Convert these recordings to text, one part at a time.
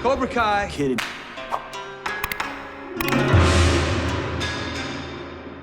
Cobra Kai. Kidding.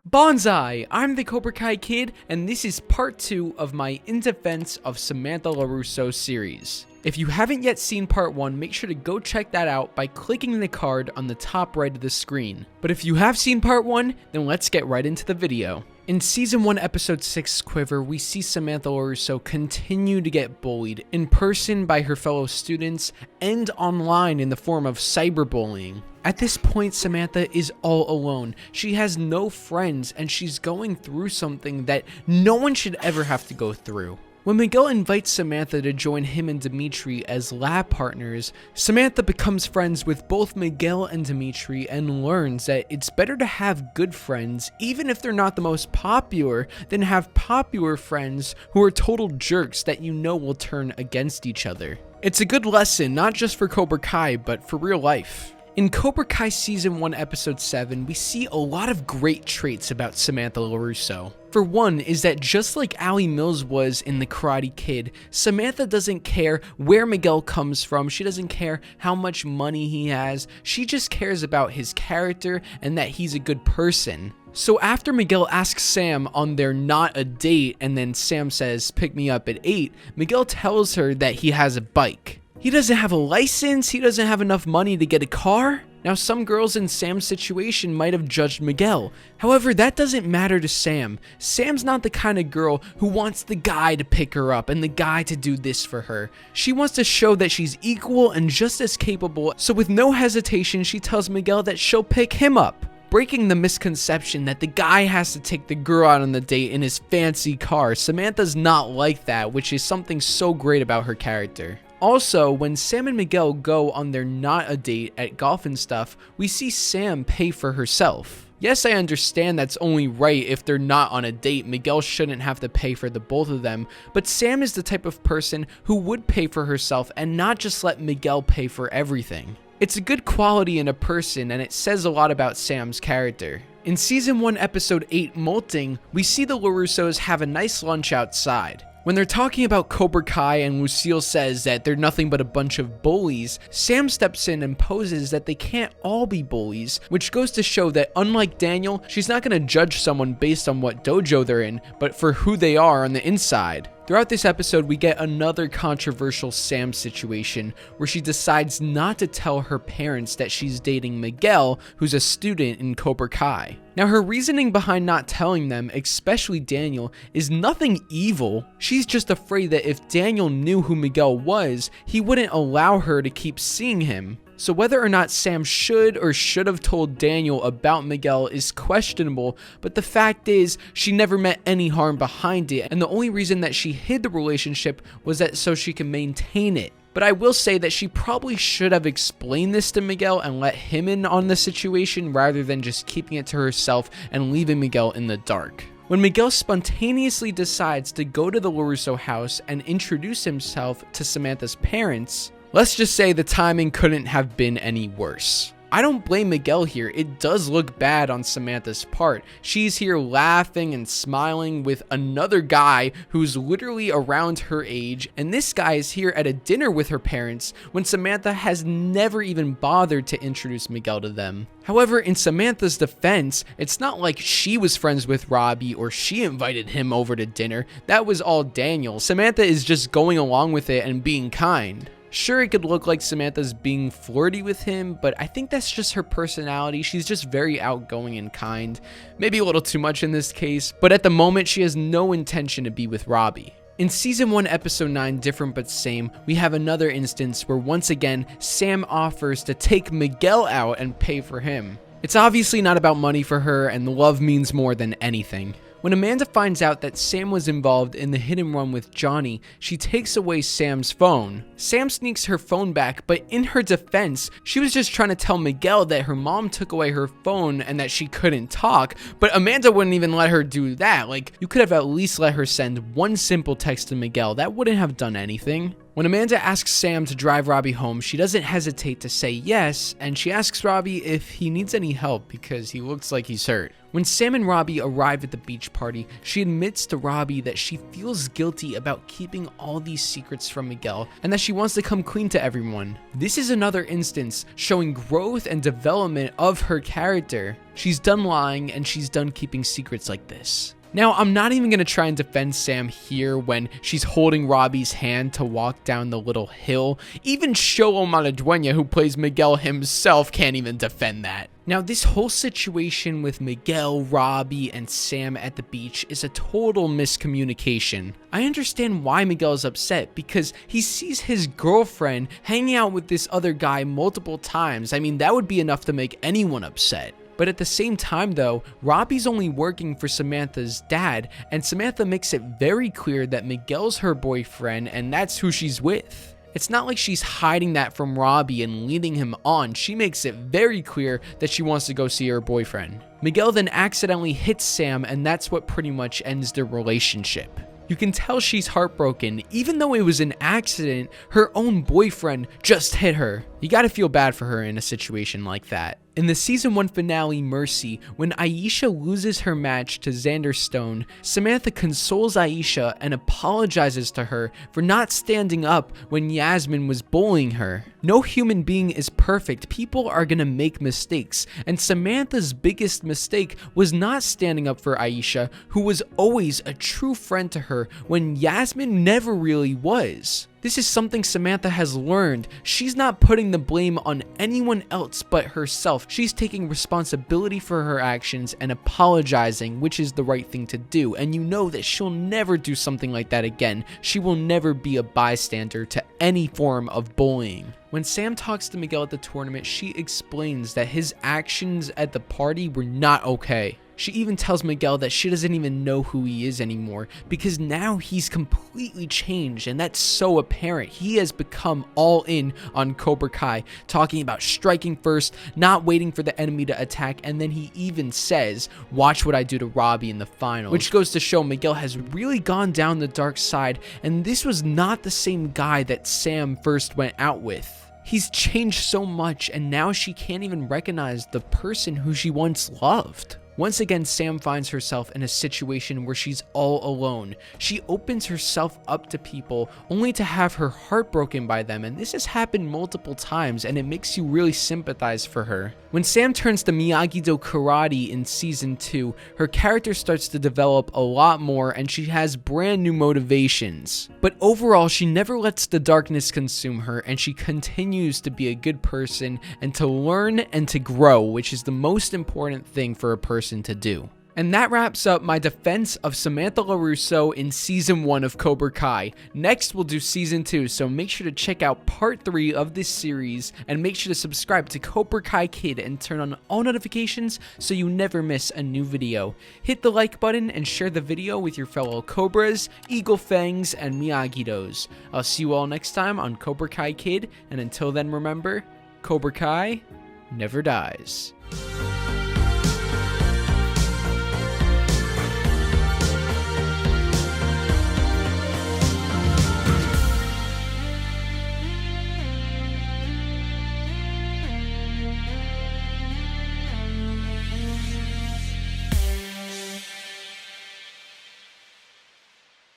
Bonsai! I'm the Cobra Kai Kid, and this is part 2 of my In Defense of Samantha LaRusso series. If you haven't yet seen part 1, make sure to go check that out by clicking the card on the top right of the screen. But if you have seen part 1, then let's get right into the video. In Season 1, Episode 6, Quiver, we see Samantha LaRusso continue to get bullied in person by her fellow students and online in the form of cyberbullying. At this point, Samantha is all alone. She has no friends, and she's going through something that no one should ever have to go through. When Miguel invites Samantha to join him and Dimitri as lab partners, Samantha becomes friends with both Miguel and Dimitri and learns that it's better to have good friends, even if they're not the most popular, than have popular friends who are total jerks that you know will turn against each other. It's a good lesson, not just for Cobra Kai, but for real life. In Cobra Kai Season 1, Episode 7, we see a lot of great traits about Samantha LaRusso. For one is that just like Allie Mills was in The Karate Kid, Samantha doesn't care where Miguel comes from, she doesn't care how much money he has, she just cares about his character and that he's a good person. So after Miguel asks Sam on their not a date and then Sam says, "Pick me up at 8, Miguel tells her that he has a bike. He doesn't have a license, he doesn't have enough money to get a car. Now some girls in Sam's situation might have judged Miguel. However, that doesn't matter to Sam. Sam's not the kind of girl who wants the guy to pick her up and the guy to do this for her. She wants to show that she's equal and just as capable, so with no hesitation she tells Miguel that she'll pick him up, breaking the misconception that the guy has to take the girl out on the date in his fancy car. Samantha's not like that, which is something so great about her character. Also, when Sam and Miguel go on their not a date at golf and stuff, we see Sam pay for herself. Yes, I understand that's only right if they're not on a date. Miguel shouldn't have to pay for the both of them, but Sam is the type of person who would pay for herself and not just let Miguel pay for everything. It's a good quality in a person, and it says a lot about Sam's character. In Season 1, Episode 8, Molting, we see the LaRussos have a nice lunch outside. When they're talking about Cobra Kai and Lucille says that they're nothing but a bunch of bullies, Sam steps in and poses that they can't all be bullies, which goes to show that unlike Daniel, she's not going to judge someone based on what dojo they're in, but for who they are on the inside. Throughout this episode, we get another controversial Sam situation where she decides not to tell her parents that she's dating Miguel, who's a student in Cobra Kai. Now, her reasoning behind not telling them, especially Daniel, is nothing evil. She's just afraid that if Daniel knew who Miguel was, he wouldn't allow her to keep seeing him. So whether or not Sam should or should have told Daniel about Miguel is questionable, but the fact is she never meant any harm behind it, and the only reason that she hid the relationship was that so she can maintain it. But I will say that she probably should have explained this to Miguel and let him in on the situation rather than just keeping it to herself and leaving Miguel in the dark. When Miguel spontaneously decides to go to the LaRusso house and introduce himself to Samantha's parents, let's just say the timing couldn't have been any worse. I don't blame Miguel here, it does look bad on Samantha's part. She's here laughing and smiling with another guy who's literally around her age, and this guy is here at a dinner with her parents when Samantha has never even bothered to introduce Miguel to them. However, in Samantha's defense, it's not like she was friends with Robby or she invited him over to dinner. That was all Daniel. Samantha is just going along with it and being kind. Sure, it could look like Samantha's being flirty with him, but I think that's just her personality. She's just very outgoing and kind. Maybe a little too much in this case, but at the moment she has no intention to be with Robby. In Season 1, Episode 9, Different But Same, we have another instance where once again, Sam offers to take Miguel out and pay for him. It's obviously not about money for her, and the love means more than anything. When Amanda finds out that Sam was involved in the hit and run with Johnny, she takes away Sam's phone. Sam sneaks her phone back, but in her defense, she was just trying to tell Miguel that her mom took away her phone and that she couldn't talk, but Amanda wouldn't even let her do that. Like, you could have at least let her send one simple text to Miguel. That wouldn't have done anything. When Amanda asks Sam to drive Robby home, she doesn't hesitate to say yes, and she asks Robby if he needs any help because he looks like he's hurt. When Sam and Robby arrive at the beach party, she admits to Robby that she feels guilty about keeping all these secrets from Miguel and that she wants to come clean to everyone. This is another instance showing growth and development of her character. She's done lying and she's done keeping secrets like this. Now, I'm not even going to try and defend Sam here when she's holding Robby's hand to walk down the little hill. Even Xolo Maladueña, who plays Miguel himself, can't even defend that. Now, this whole situation with Miguel, Robby, and Sam at the beach is a total miscommunication. I understand why Miguel is upset because he sees his girlfriend hanging out with this other guy multiple times. I mean, that would be enough to make anyone upset. But at the same time though, Robby's only working for Samantha's dad, and Samantha makes it very clear that Miguel's her boyfriend and that's who she's with. It's not like she's hiding that from Robby and leading him on. She makes it very clear that she wants to go see her boyfriend. Miguel then accidentally hits Sam, and that's what pretty much ends their relationship. You can tell she's heartbroken. Even though it was an accident, her own boyfriend just hit her. You gotta feel bad for her in a situation like that. In the season 1 finale, Mercy, when Aisha loses her match to Xander Stone, Samantha consoles Aisha and apologizes to her for not standing up when Yasmin was bullying her. No human being is perfect. People are gonna make mistakes, and Samantha's biggest mistake was not standing up for Aisha, who was always a true friend to her when Yasmin never really was. This is something Samantha has learned. She's not putting the blame on anyone else but herself. She's taking responsibility for her actions and apologizing, which is the right thing to do. And you know that she'll never do something like that again. She will never be a bystander to any form of bullying. When Sam talks to Miguel at the tournament, she explains that his actions at the party were not okay. She even tells Miguel that she doesn't even know who he is anymore because now he's completely changed, and that's so apparent. He has become all in on Cobra Kai, talking about striking first, not waiting for the enemy to attack, and then he even says, "Watch what I do to Robby in the final," which goes to show Miguel has really gone down the dark side, and this was not the same guy that Sam first went out with. He's changed so much, and now she can't even recognize the person who she once loved. Once again, Sam finds herself in a situation where she's all alone. She opens herself up to people only to have her heart broken by them, and this has happened multiple times, and it makes you really sympathize for her. When Sam turns to Miyagi-Do karate in season 2, her character starts to develop a lot more and she has brand new motivations. But overall, she never lets the darkness consume her, and she continues to be a good person and to learn and to grow, which is the most important thing for a person to do. And that wraps up my defense of Samantha LaRusso in season 1 of Cobra Kai. Next, we'll do season 2, so make sure to check out part 3 of this series, and make sure to subscribe to Cobra Kai Kid and turn on all notifications so you never miss a new video. Hit the like button and share the video with your fellow Cobras, Eagle Fangs, and Miyagi-Dos. I'll see you all next time on Cobra Kai Kid, and until then remember, Cobra Kai never dies.